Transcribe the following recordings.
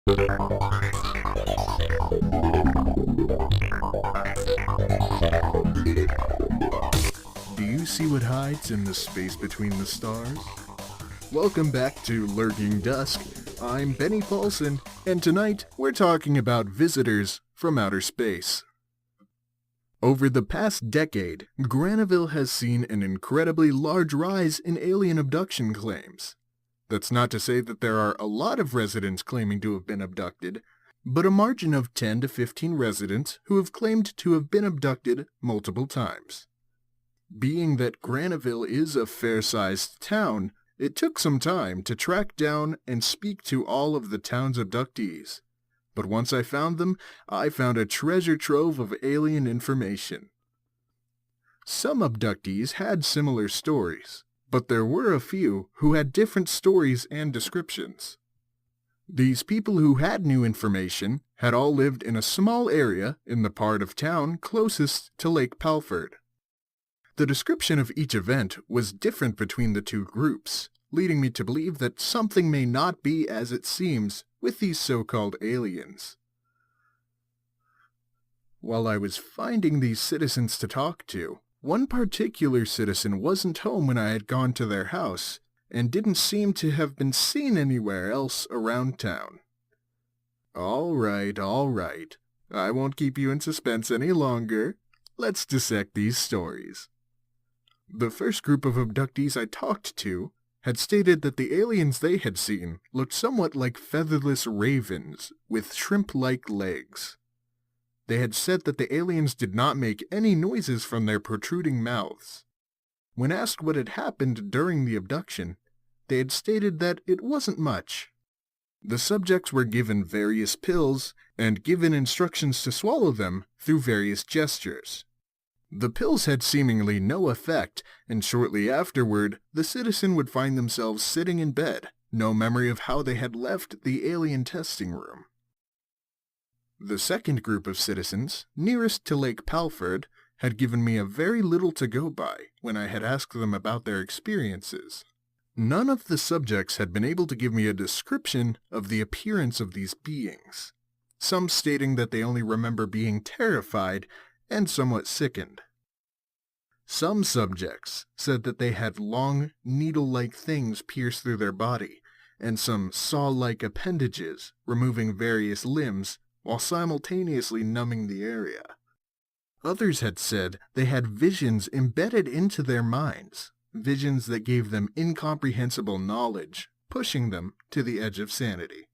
Do you see what hides in the space between the stars? Welcome back to Lurking Dusk. I'm Benny Paulsen, and tonight we're talking about visitors from outer space. Over the past decade, Graniville has seen an incredibly large rise in alien abduction claims. That's not to say that there are a lot of residents claiming to have been abducted, but a margin of 10 to 15 residents who have claimed to have been abducted multiple times. Being that Graniville is a fair-sized town, it took some time to track down and speak to all of the town's abductees. But once I found them, I found a treasure trove of alien information. Some abductees had similar stories, but there were a few who had different stories and descriptions. These people who had new information had all lived in a small area in the part of town closest to Lake Polwort. The description of each event was different between the two groups, leading me to believe that something may not be as it seems with these so-called aliens. While I was finding these citizens to talk to, one particular citizen wasn't home when I had gone to their house, and didn't seem to have been seen anywhere else around town. All right. I won't keep you in suspense any longer. Let's dissect these stories. The first group of abductees I talked to had stated that the aliens they had seen looked somewhat like featherless ravens with shrimp-like legs. They had said that the aliens did not make any noises from their protruding mouths. When asked what had happened during the abduction, they had stated that it wasn't much. The subjects were given various pills and given instructions to swallow them through various gestures. The pills had seemingly no effect, and shortly afterward, the citizen would find themselves sitting in bed, no memory of how they had left the alien testing room. The second group of citizens, nearest to Lake Polwort, had given me a very little to go by when I had asked them about their experiences. None of the subjects had been able to give me a description of the appearance of these beings, some stating that they only remember being terrified and somewhat sickened. Some subjects said that they had long, needle-like things pierce through their body, and some saw-like appendages removing various limbs while simultaneously numbing the area. Others had said they had visions embedded into their minds, visions that gave them incomprehensible knowledge, pushing them to the edge of sanity.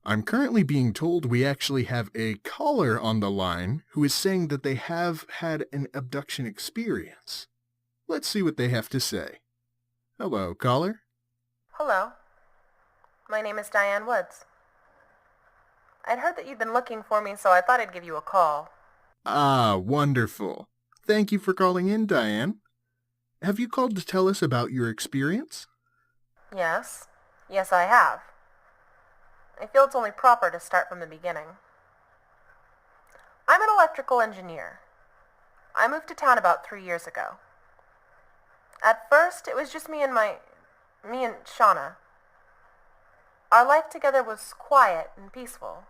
I'm currently being told we actually have a caller on the line who is saying that they have had an abduction experience. Let's see what they have to say. Hello, caller. Hello. My name is Dianne Woods. I'd heard that you'd been looking for me, so I thought I'd give you a call. Ah, wonderful. Thank you for calling in, Dianne. Have you called to tell us about your experience? Yes. Yes, I have. I feel it's only proper to start from the beginning. I'm an electrical engineer. I moved to town about 3 years ago. At first, it was just me and Shauna. Our life together was quiet and peaceful.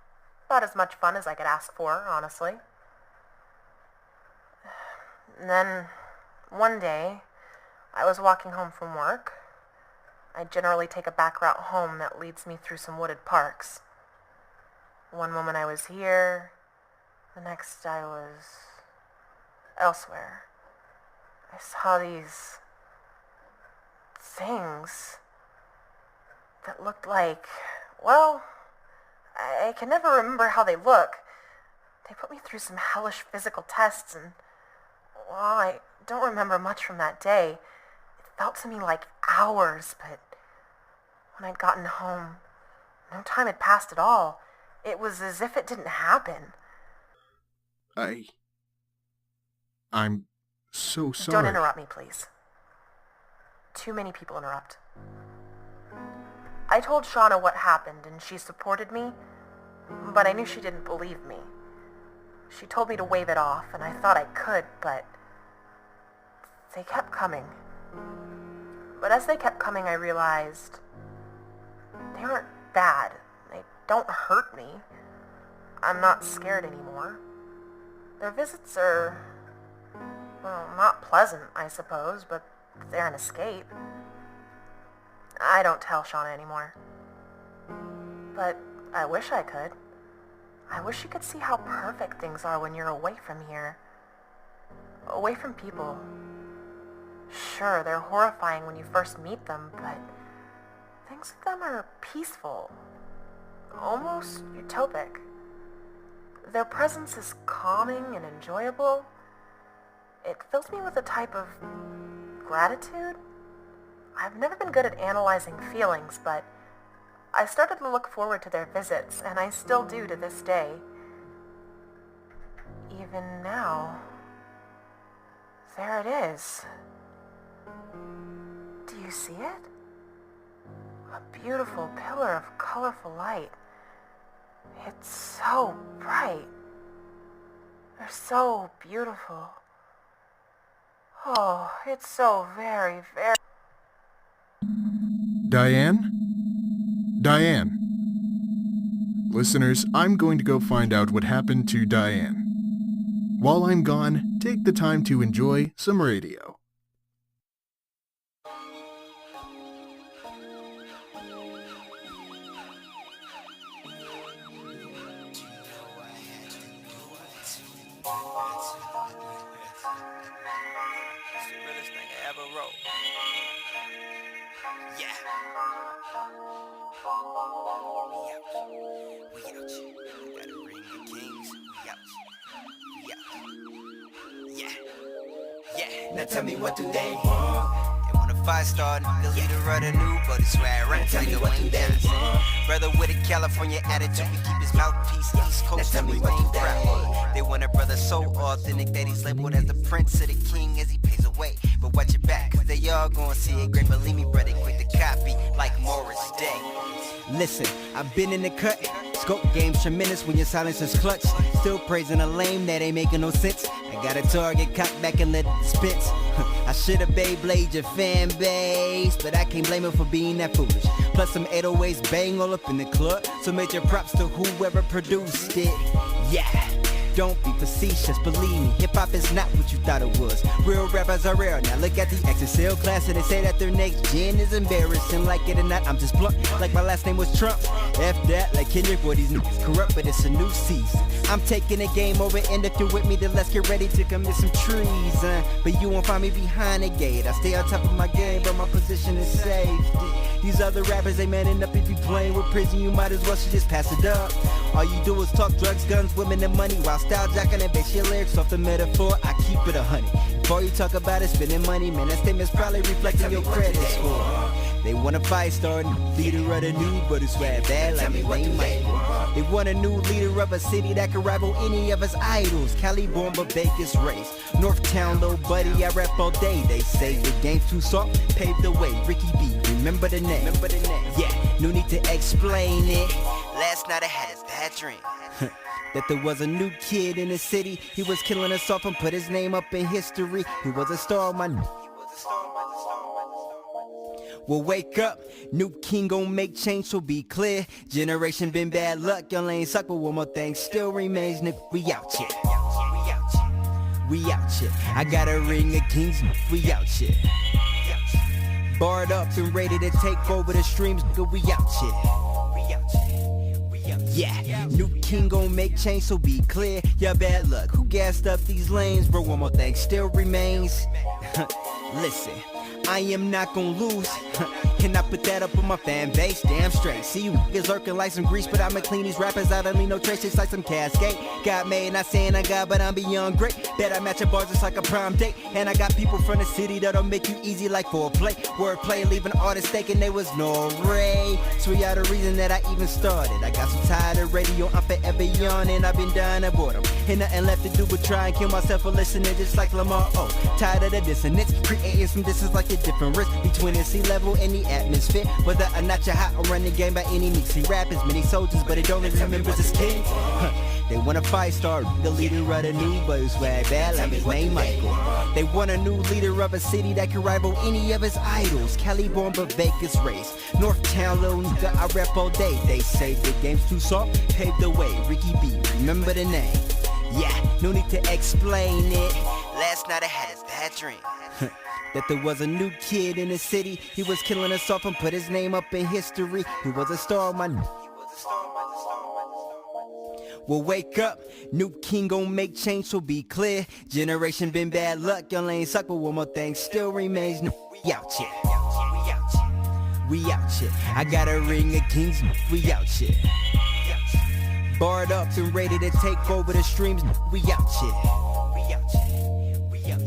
About as much fun as I could ask for, honestly. And then, one day, I was walking home from work. I generally take a back route home that leads me through some wooded parks. One moment I was here, the next I was elsewhere. I saw these things that looked like, well, I can never remember how they look. They put me through some hellish physical tests and, well, I don't remember much from that day. It felt to me like hours, but when I'd gotten home, no time had passed at all. It was as if it didn't happen. I'm so sorry. Don't interrupt me, please. Too many people interrupt. I told Shauna what happened, and she supported me, but I knew she didn't believe me. She told me to wave it off, and I thought I could, but they kept coming. But as they kept coming, I realized they weren't bad. They don't hurt me. I'm not scared anymore. Their visits are, well, not pleasant, I suppose, but they're an escape. I don't tell Shauna anymore. But I wish I could. I wish you could see how perfect things are when you're away from here. Away from people. Sure, they're horrifying when you first meet them, but things with them are peaceful. Almost utopic. Their presence is calming and enjoyable. It fills me with a type of gratitude. I've never been good at analyzing feelings, but I started to look forward to their visits, and I still do to this day. Even now. There it is. Do you see it? A beautiful pillar of colorful light. It's so bright. They're so beautiful. Oh, it's so very, very... Dianne? Dianne. Listeners, I'm going to go find out what happened to Dianne. While I'm gone, take the time to enjoy some radio. Now tell me, what do they want? They want a five-star, the leader of the new, but it's swag right like a Wayne Johnson. Brother with a California attitude, we keep his mouthpiece East Coast and we ain't proud. They want a brother so authentic that he's labeled as the prince of the king as he pays away. But watch your back, cause they all gonna see it great. Believe me, brother, quick to copy like Morris Day. Listen, I've been in the cut. Scope game's tremendous when your silence is clutch. Still praising a lame that ain't making no sense. I got a target, cock back and let it dispense. I should've Beyblade your fan base, but I can't blame him for being that foolish. Plus some 808s bang all up in the club, so major props to whoever produced it. Yeah. Don't be facetious, believe me, hip-hop is not what you thought it was. Real rappers are rare, now look at the XXL class and they say that their next gen is embarrassing. Like it or not, I'm just blunt, like my last name was Trump. F that, like Kendrick, boy, these niggas corrupt, but it's a new season. I'm taking the game over, and if you're with me, then let's get ready to commit some treason. But you won't find me behind the gate, I stay on top of my game, but my position is safety. These other rappers ain't manning up. If you playing with prison, you might as well should just pass it up. All you do is talk drugs, guns, women, and money while style jacking and base your lyrics off the metaphor. I keep it 100. Before you talk about it, spending money, man, that statement's probably reflecting your credit score. They want a five-star leader of the new, but it's swag bad like Wayne Michael. They want a new leader of a city that can rival any of his idols. Cali born but Vegas raised. Northtown, little buddy, I rap all day. They say the game's too soft, paved the way. Rickie B, remember the name. Yeah, no need to explain it. Last night I had a bad dream. That there was a new kid in the city. He was killing us off and put his name up in history. He was a star, my Well, wake up, new king gon' make change, so be clear. Generation been bad luck, y'all ain't suck, but one more thing still remains, nigga, we out here. We out here. I got a ring of kings, we out here. Barred up and ready to take over the streams, nigga, we out here. Yeah, new king gon' make change, so be clear. Y'all bad luck, who gassed up these lanes, bro, one more thing still remains. Listen, I am not gon' lose. Can I put that up on my fan base? Damn straight. See you niggas lurking like some grease, but I'ma clean these rappers out. I leave no traces like some cascade. Got made, not saying I got, but I'm beyond great. Bet I match your bars just like a prime date. And I got people from the city that'll make you easy like foreplay. Wordplay, leaving artists thinking they was no ray. So y'all the reason that I even started. I got so tired of radio, I'm forever yawning. I've been dying of boredom. Ain't nothing left to do but try and kill myself for listening just like Lamar. Oh, tired of the dissonance, creating some distance like a difference between the sea level and the the atmosphere. Whether or not you're hot or run the game by any means. See rappers, many soldiers, but they don't remember as kids. They want a 5-star, the leader of the new boys, swag bad like his name Michael. They want a new leader of a city that can rival any of his idols. Cali born but Vegas raised. Northtown little nigga, I rap all day. They say the game's too soft, paved the way. Rickie B, remember the name. Yeah, no need to explain it. Last night I had a bad dream. That there was a new kid in the city. He was killing us off and put his name up in history. He was a star, my Well, wake up, new king gon' make change, so be clear. Generation been bad luck, y'all ain't suck, but one more thing still remains. We out here, we out here. I got a ring of kings, we out here. Barred up and ready to take over the streams, we out here.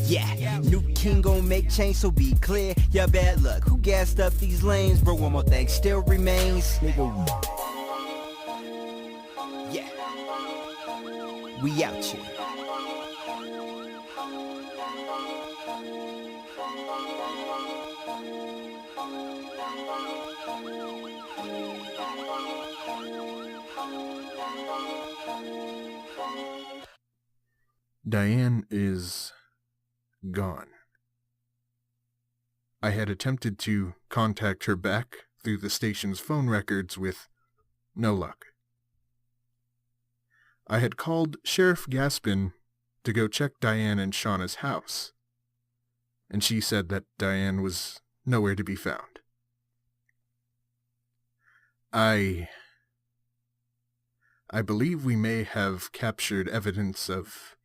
Yeah, new king gon' make change, so be clear. Y'all bad luck, who gassed up these lanes? Bro, one more thing still remains. Nigga, yeah. We out here. Dianne is gone. I had attempted to contact her back through the station's phone records with no luck. I had called Sheriff Gaspin to go check Dianne and Shauna's house, and she said that Dianne was nowhere to be found. I believe we may have captured evidence of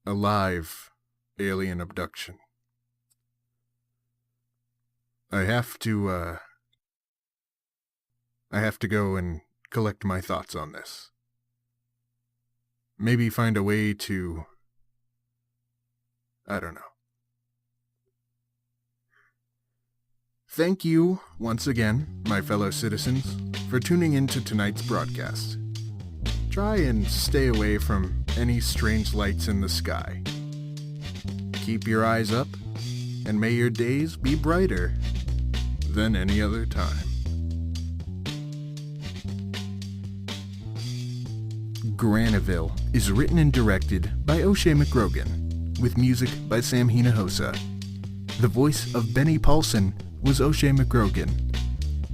a live alien abduction. I have to go and collect my thoughts on this. Maybe find a way to, I don't know. Thank you, once again, my fellow citizens, for tuning in to tonight's broadcast. Try and stay away from any strange lights in the sky. Keep your eyes up, and may your days be brighter than any other time. Graniville is written and directed by Oshay McGrogan, with music by Sam Hinojosa. The voice of Benny Paulsen was Oshay McGrogan.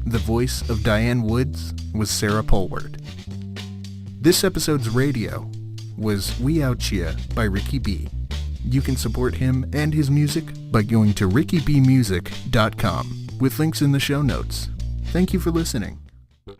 The voice of Dianne Woods was Sarah Polwort. This episode's radio was We Outchea by Rickie B. You can support him and his music by going to rickiebmusic.com with links in the show notes. Thank you for listening.